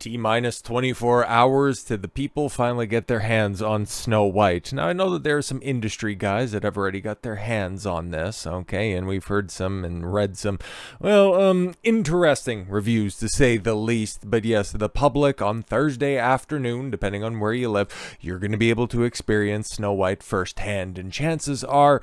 T-minus 24 hours to the people finally get their hands on Snow White. Now, I know that there are some industry guys that have already got their hands on this, okay, and we've heard some and read some, interesting reviews to say the least. But yes, the public on Thursday afternoon, depending on where you live, you're going to be able to experience Snow White firsthand, and chances are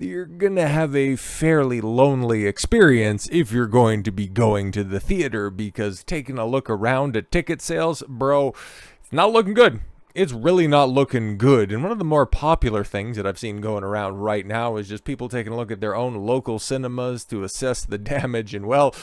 you're going to have a fairly lonely experience if you're going to be going to the theater, because taking a look around at ticket sales, bro, it's not looking good. It's really not looking good. And one of the more popular things that I've seen going around right now is just people taking a look at their own local cinemas to assess the damage. And well,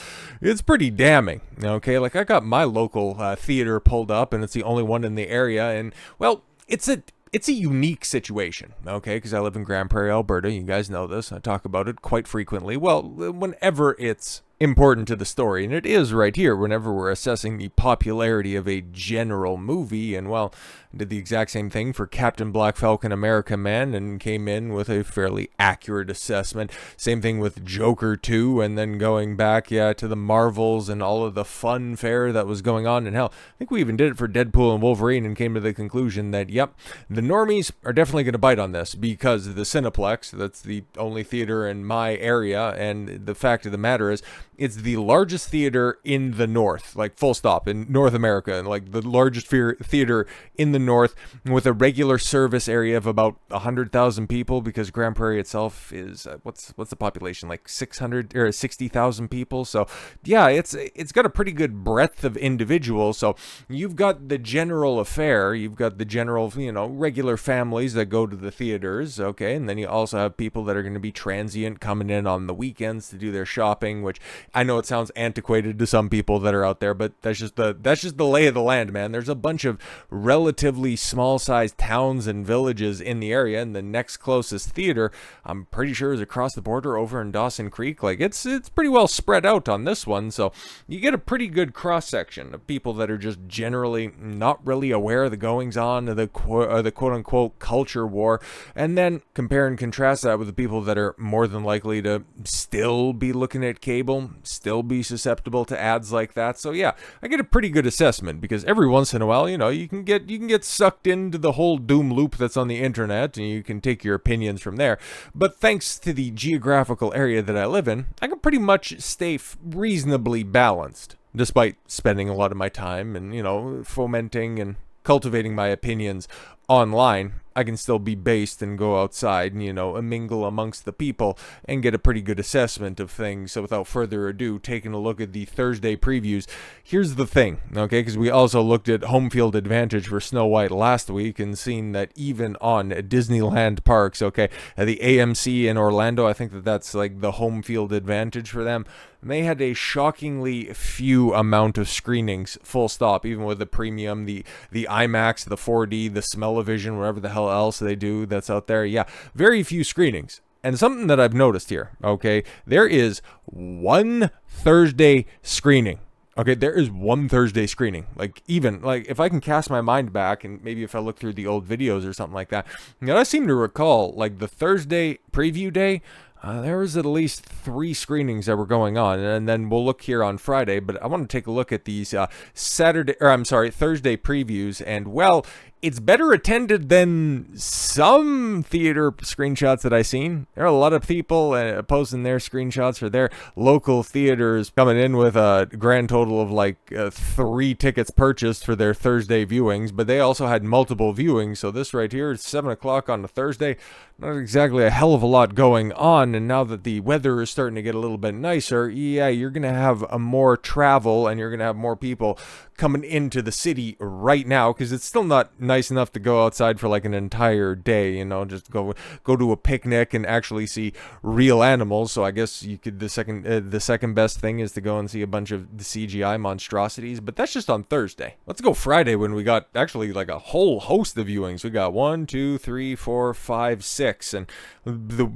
it's pretty damning. Okay, like I got my local theater pulled up, and it's the only one in the area. And well, it's a unique situation, okay, because I live in Grand Prairie, Alberta. You guys know this. I talk about it quite frequently. Well, whenever it's important to the story, and it is right here whenever we're assessing the popularity of a general movie. And well, did the exact same thing for Captain Black Falcon America Man and came in with a fairly accurate assessment. Same thing with Joker 2, and then going back to the Marvels and all of the fun fare that was going on. And hell, I think we even did it for Deadpool and Wolverine and came to the conclusion that yep, the normies are definitely going to bite on this, because the Cineplex, that's the only theater in my area, and the fact of the matter is it's the largest theater in the north, like full stop, in North America, and like the largest theater in the north, with a regular service area of about 100,000 people, because Grand Prairie itself is what's the population, like 600 or 60,000 people. So yeah, it's got a pretty good breadth of individuals. So you've got the general affair, you've got the general, regular families that go to the theaters, okay, and then you also have people that are going to be transient coming in on the weekends to do their shopping, which I know it sounds antiquated to some people that are out there, but that's just the lay of the land, man. There's a bunch of relatively small-sized towns and villages in the area, and the next closest theater, I'm pretty sure, is across the border over in Dawson Creek. Like it's pretty well spread out on this one, so you get a pretty good cross-section of people that are just generally not really aware of the goings-on of the quote-unquote culture war, and then compare and contrast that with the people that are more than likely to still be looking at cable, still be susceptible to ads like that. So yeah, I get a pretty good assessment, because every once in a while, you can get sucked into the whole doom loop that's on the internet, and you can take your opinions from there. But thanks to the geographical area that I live in, I can pretty much stay reasonably balanced, despite spending a lot of my time and fomenting and cultivating my opinions online. I can still be based and go outside and, mingle amongst the people and get a pretty good assessment of things. So without further ado, taking a look at the Thursday previews, here's the thing, okay, because we also looked at home field advantage for Snow White last week and seen that even on Disneyland parks, okay, at the AMC in Orlando, I think that's like the home field advantage for them. They had a shockingly few amount of screenings, full stop, even with the premium, the IMAX, the 4D, the smell-o-vision, whatever the hell else they do that's out there. Yeah, very few screenings. And something that I've noticed here, okay, there is one Thursday screening. Okay, there is one Thursday screening. Like, even, like, if I can cast my mind back, and maybe if I look through the old videos or something like that, I seem to recall, like, the Thursday preview day, there was at least 3 screenings that were going on, and then we'll look here on Friday, but I want to take a look at these Thursday previews, and well, it's better attended than some theater screenshots that I've seen. There are a lot of people posting their screenshots for their local theaters, coming in with a grand total of like 3 tickets purchased for their Thursday viewings, but they also had multiple viewings. So this right here is 7 o'clock on a Thursday. Not exactly a hell of a lot going on, and now that the weather is starting to get a little bit nicer, yeah, you're going to have more travel, and you're going to have more people coming into the city right now, because it's still not nice enough to go outside for like an entire day, just go to a picnic and actually see real animals. So I guess you could, the second best thing is to go and see a bunch of the CGI monstrosities, but that's just on Thursday. Let's go Friday, when we got actually like a whole host of viewings. We got 1, 2, 3, 4, 5, 6, and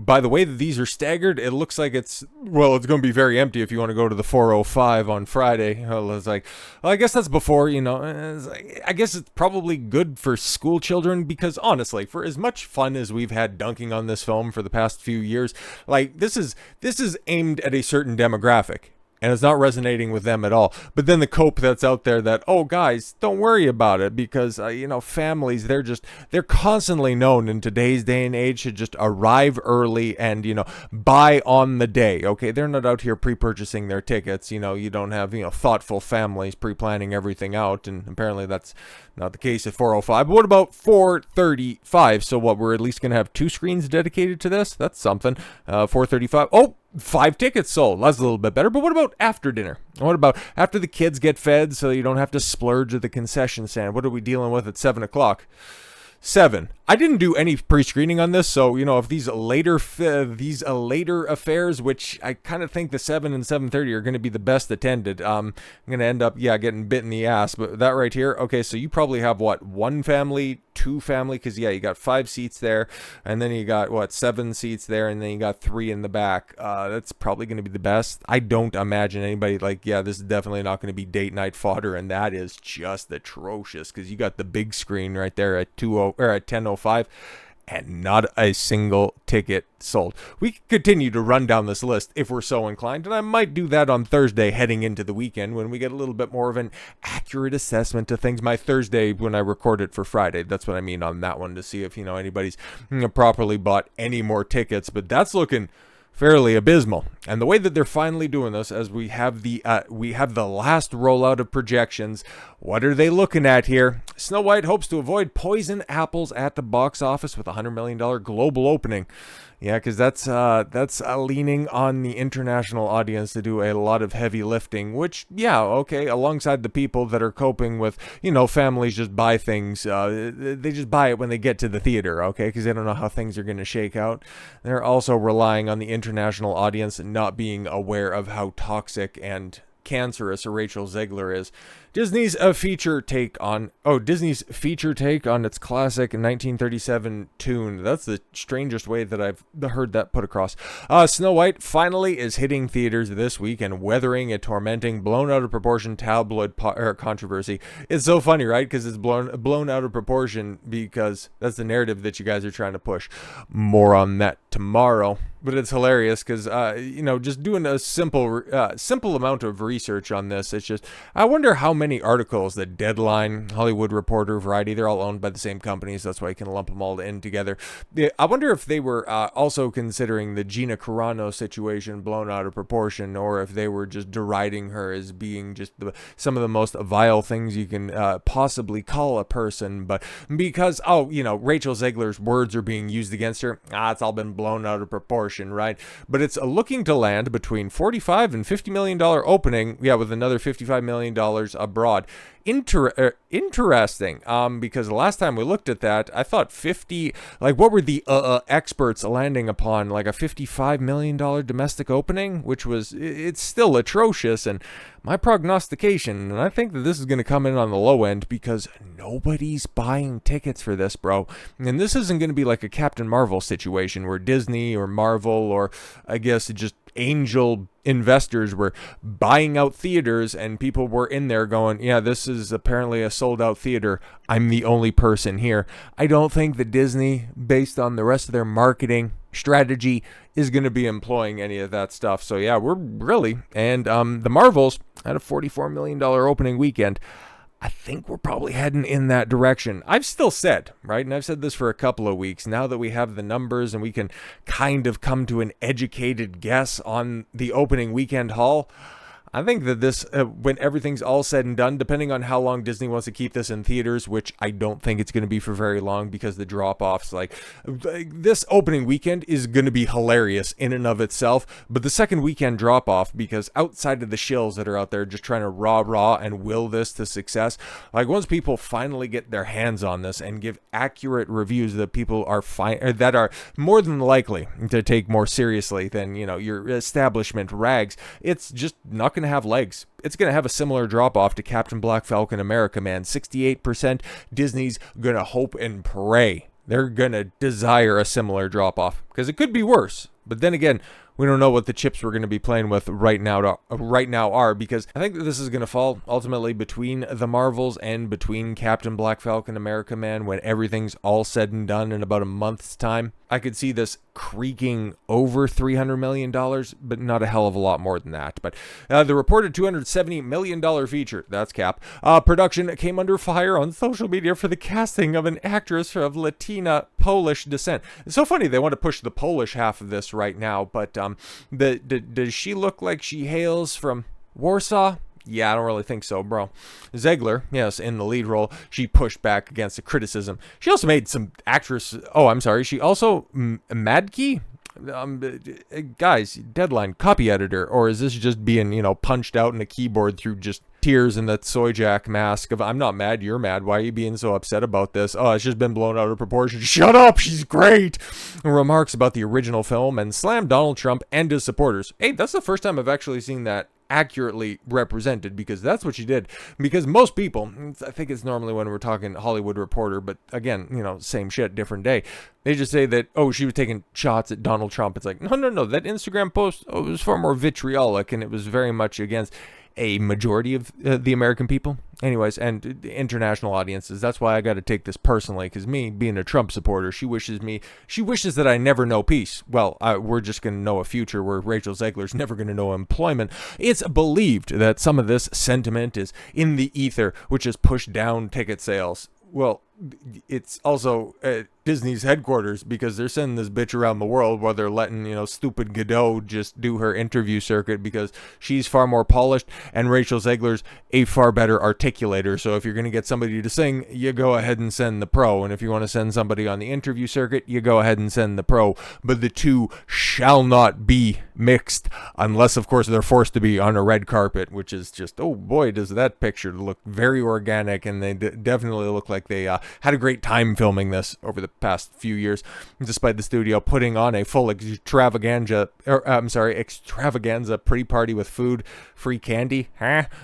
by the way that these are staggered, it looks like it's going to be very empty if you want to go to the 405 on Friday. It's like, well, I guess that's before, I guess it's probably good for school children, because honestly, for as much fun as we've had dunking on this film for the past few years, like this is aimed at a certain demographic. and it's not resonating with them at all. But then the cope that's out there that, oh guys, don't worry about it, because families, they're constantly known in today's day and age to just arrive early and buy on the day. Okay, they're not out here pre-purchasing their tickets. You don't have thoughtful families pre-planning everything out, and apparently that's not the case at 4:05. But what about 4:35? So what, we're at least gonna have 2 screens dedicated to this? That's something. 4:35. Oh, 5 tickets sold. That's a little bit better. But what about after dinner? What about after the kids get fed so you don't have to splurge at the concession stand? What are we dealing with at 7 o'clock? 7. I didn't do any pre-screening on this, so if these later affairs, which I kind of think the 7 and 7:30 are going to be the best attended, I'm going to end up getting bit in the ass. But that right here, okay, so you probably have what, 1 family, 2 family, because you got 5 seats there, and then you got what, 7 seats there, and then you got 3 in the back. That's probably going to be the best. I don't imagine anybody this is definitely not going to be date night fodder, and that is just atrocious, because you got the big screen right there at 10:05, and not a single ticket sold. We can continue to run down this list if we're so inclined, and I might do that on Thursday heading into the weekend when we get a little bit more of an accurate assessment of things. My Thursday when I record it for Friday, that's what I mean on that one, to see if anybody's properly bought any more tickets. But that's looking fairly abysmal. And the way that they're finally doing this, as we have the last rollout of projections, what are they looking at here? Snow White hopes to avoid poison apples at the box office with a $100 million global opening. Yeah, because that's leaning on the international audience to do a lot of heavy lifting, which, okay, alongside the people that are coping with, families just buy things. They just buy it when they get to the theater, okay, because they don't know how things are going to shake out. They're also relying on the international audience and not being aware of how toxic and cancerous Rachel Zegler is. Disney's feature take on its classic 1937 tune. That's the strangest way that I've heard that put across. Snow White finally is hitting theaters this week and weathering a tormenting, blown out of proportion tabloid controversy. It's so funny, right? Because it's blown out of proportion, because that's the narrative that you guys are trying to push. More on that tomorrow. But it's hilarious because, just doing a simple amount of research on this, it's just, I wonder how many articles that Deadline, Hollywood Reporter, Variety, they're all owned by the same companies. That's why you can lump them all in together. I wonder if they were also considering the Gina Carano situation blown out of proportion, or if they were just deriding her as being just some of the most vile things you can possibly call a person. But because, Rachel Zegler's words are being used against her, it's all been blown out of proportion. Right, but it's looking to land between $45 and $50 million opening, with another $55 million abroad. Interesting, because the last time we looked at that, I thought 50, what were the experts landing upon, a $55 million domestic opening, which was, it's still atrocious, and my prognostication, and I think that this is going to come in on the low end, because nobody's buying tickets for this, bro. And this isn't going to be like a Captain Marvel situation where Disney or Marvel, or I guess just angel investors were buying out theaters, and people were in there going, this is apparently a sold out theater, I'm the only person here. I don't think that Disney, based on the rest of their marketing strategy, is going to be employing any of that stuff. So we're really, and the Marvels had a $44 million opening weekend. I think we're probably heading in that direction. I've still said, right, and I've said this for a couple of weeks, now that we have the numbers and we can kind of come to an educated guess on the opening weekend haul, I think that this, when everything's all said and done, depending on how long Disney wants to keep this in theaters, which I don't think it's going to be for very long, because the drop-offs, this opening weekend is going to be hilarious in and of itself, but the second weekend drop-off, because outside of the shills that are out there just trying to rah and will this to success, once people finally get their hands on this and give accurate reviews that people are that are more than likely to take more seriously than, your establishment rags, it's just not going to have legs. It's going to have a similar drop-off to Captain Black Falcon America, man. 68%. Disney's going to hope and pray. They're going to desire a similar drop-off, because it could be worse. But then again, we don't know what the chips we're going to be playing with right now are, because I think that this is going to fall ultimately between the Marvels and between Captain Black Falcon, America Man, when everything's all said and done in about a month's time. I could see this creaking over $300 million, but not a hell of a lot more than that. But the reported $270 million feature, that's Cap, production came under fire on social media for the casting of an actress of Latina Polish descent. It's so funny they want to push the Polish half of this right now, but does she look like she hails from Warsaw? Yeah, I don't really think so, bro. Zegler, yes, in the lead role, she pushed back against the criticism. She also made some actress. Oh, I'm sorry. She also Madkey. Guys, Deadline copy editor, or is this just being punched out in a keyboard through just tears and that soy jack mask of I'm not mad, you're mad. Why are you being so upset about this? Oh, it's just been blown out of proportion. Shut up, she's great. Remarks about the original film and slammed Donald Trump and his supporters. Hey, that's the first time I've actually seen that accurately represented, because that's what she did. Because most people, I think it's normally when we're talking Hollywood Reporter, but again, same shit, different day, they just say that, oh, she was taking shots at Donald Trump. It's like, no, that Instagram post, it was far more vitriolic, and it was very much against a majority of the American people. Anyways, and international audiences. That's why I got to take this personally, because me being a Trump supporter, she wishes that I never know peace. Well, we're just going to know a future where Rachel Zegler's never going to know employment. It's believed that some of this sentiment is in the ether, which has pushed down ticket sales. Well, it's also Disney's headquarters, because they're sending this bitch around the world while they're letting, stupid Gadot just do her interview circuit, because she's far more polished and Rachel Zegler's a far better articulator. So if you're going to get somebody to sing, you go ahead and send the pro. And if you want to send somebody on the interview circuit, you go ahead and send the pro. But the two shall not be mixed, unless, of course, they're forced to be on a red carpet, which is just, oh boy, does that picture look very organic. And they definitely look like they had a great time filming this over the past few years, despite the studio putting on a full extravaganza pre-party with food, free candy,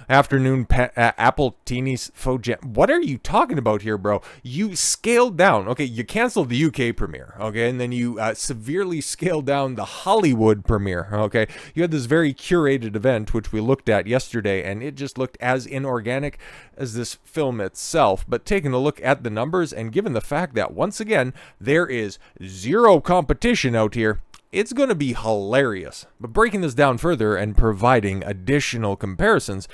afternoon apple teenies, faux jam. What are you talking about here, bro? You scaled down. Okay, you canceled the UK premiere, okay, and then you severely scaled down the Hollywood premiere, okay? You had this very curated event, which we looked at yesterday, and it just looked as inorganic as this film itself. But taking a look at the numbers, and given the fact that, once again, there is zero competition out here, it's going to be hilarious. But breaking this down further and providing additional comparisons,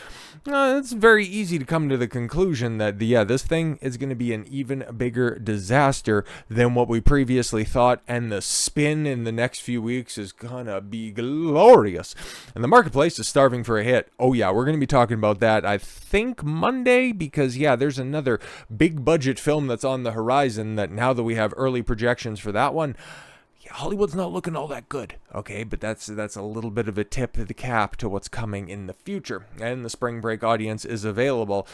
it's very easy to come to the conclusion that, this thing is going to be an even bigger disaster than what we previously thought, and the spin in the next few weeks is going to be glorious. And the marketplace is starving for a hit. Oh yeah, we're going to be talking about that, I think, Monday, because, there's another big budget film that's on the horizon that, now that we have early projections for that one, Hollywood's not looking all that good, okay? But that's a little bit of a tip of the cap to what's coming in the future. And the spring break audience is available.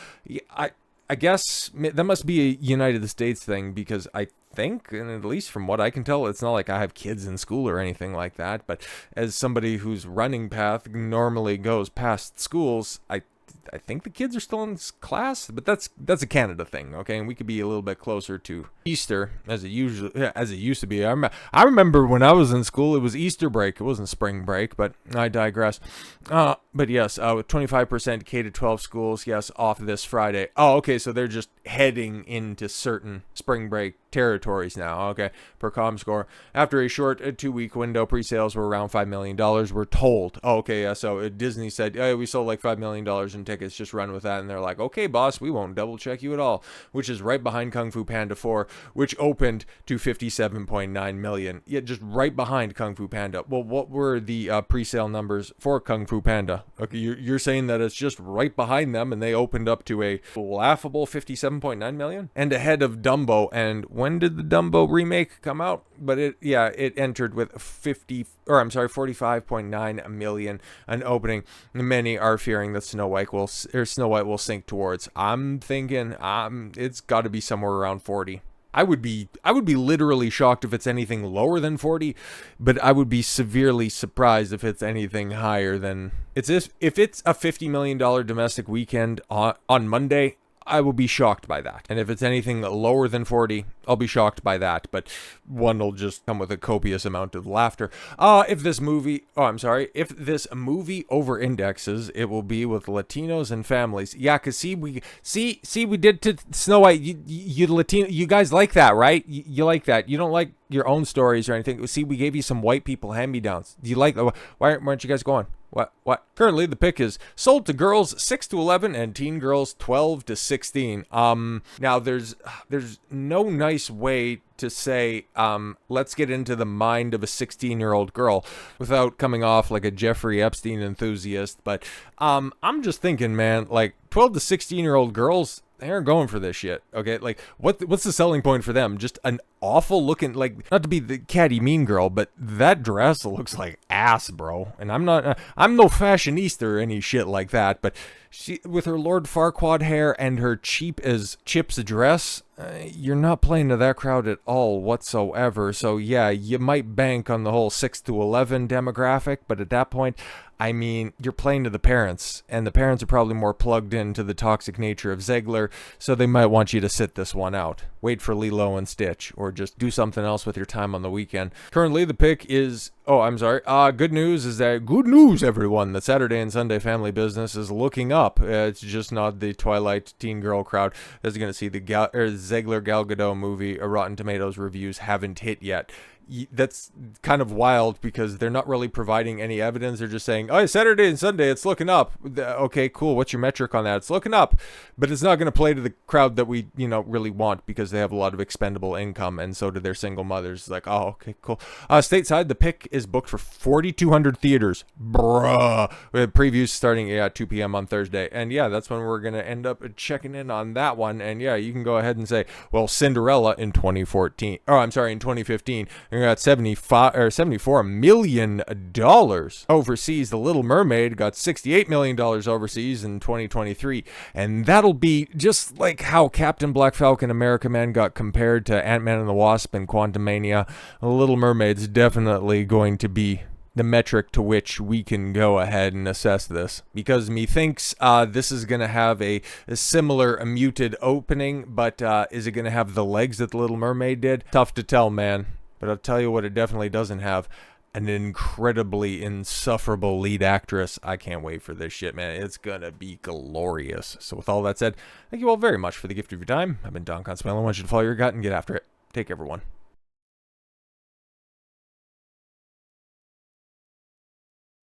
I guess that must be a United States thing, because I think, and at least from what I can tell, it's not like I have kids in school or anything like that. But as somebody whose running path normally goes past schools, I think the kids are still in class, but that's a Canada thing, okay? And we could be a little bit closer to Easter as it used to be. I remember when I was in school, it was Easter break. It wasn't spring break, but I digress. But yes, with 25% K-12 schools, yes, off this Friday. Oh, okay, so they're just heading into certain spring break territories now, okay, per ComScore. After a short 2-week window, pre-sales were around $5 million, we're told. Oh, okay, yeah, so Disney said, hey, we sold like $5 million in tickets, just run with that. And they're like, okay, boss, we won't double check you at all, which is right behind Kung Fu Panda 4, which opened to $57.9 million. Yeah, just right behind Kung Fu Panda. Well, what were the pre-sale numbers for Kung Fu Panda? Okay, you're saying that it's just right behind them, and they opened up to a laughable $57.9 million, and ahead of Dumbo. And when did the Dumbo remake come out? But it entered with 45.9 million an opening. Many are fearing that Snow White will sink towards. I'm thinking it's got to be somewhere around 40. I would be literally shocked if it's anything lower than 40, but I would be severely surprised if it's anything higher than if it's a $50 million domestic weekend on Monday. I will be shocked by that. And if it's anything lower than 40, I'll be shocked by that. But one will just come with a copious amount of laughter. If this movie over indexes, it will be with Latinos and families. Yeah, cause we did to Snow White. You guys like that, right? You like that. You don't like your own stories or anything. See, we gave you some white people hand-me-downs. Do you like? Why aren't you guys going? What? Currently, the pick is sold to girls 6 to 11 and teen girls 12 to 16. Now there's no nice way to say, let's get into the mind of a 16-year-old girl without coming off like a Jeffrey Epstein enthusiast. But, I'm just thinking, man, like 12 to 16-year-old girls, they aren't going for this shit. Okay. Like what's the selling point for them? Just an awful looking, like, not to be the catty mean girl, but that dress looks like ass, bro. And I'm no fashionista or any shit like that, but she, with her Lord Farquaad hair and her cheap as chips dress, you're not playing to that crowd at all whatsoever. So yeah, you might bank on the whole 6 to 11 demographic, but at that point, I mean, you're playing to the parents, and the parents are probably more plugged into the toxic nature of Zegler, so they might want you to sit this one out. Wait for Lilo and Stitch, or just do something else with your time on the weekend. Currently, the pick is... Oh, I'm sorry. Good news, everyone. The Saturday and Sunday family business is looking up. It's just not the Twilight teen girl crowd that's going to see the Zegler Gal Gadot movie. Rotten Tomatoes reviews haven't hit yet. That's kind of wild because they're not really providing any evidence. They're just saying, oh, Saturday and Sunday, it's looking up. Okay, cool. What's your metric on that? It's looking up, but it's not going to play to the crowd that we, really want because they have a lot of expendable income, and so do their single mothers. Like, oh, okay, cool. Stateside, the pick is booked for 4,200 theaters. Bruh. We have previews starting at 2 p.m. on Thursday, and yeah, that's when we're going to end up checking in on that one. And yeah, you can go ahead and say, well, Cinderella in 2015. We got $74 million overseas. The Little Mermaid got $68 million overseas in 2023, and that'll be just like how Captain Black Falcon America Man got compared to Ant-Man and the Wasp and Quantumania. The Little Mermaid's definitely going to be the metric to which we can go ahead and assess this, because methinks this is going to have a similar muted opening, but is it going to have the legs that the Little Mermaid did? Tough to tell, man. But I'll tell you what, it definitely doesn't have: an incredibly insufferable lead actress. I can't wait for this shit, man. It's gonna be glorious. So with all that said, thank you all very much for the gift of your time. I've been Don Consuelo. I want you to follow your gut and get after it. Take care, everyone.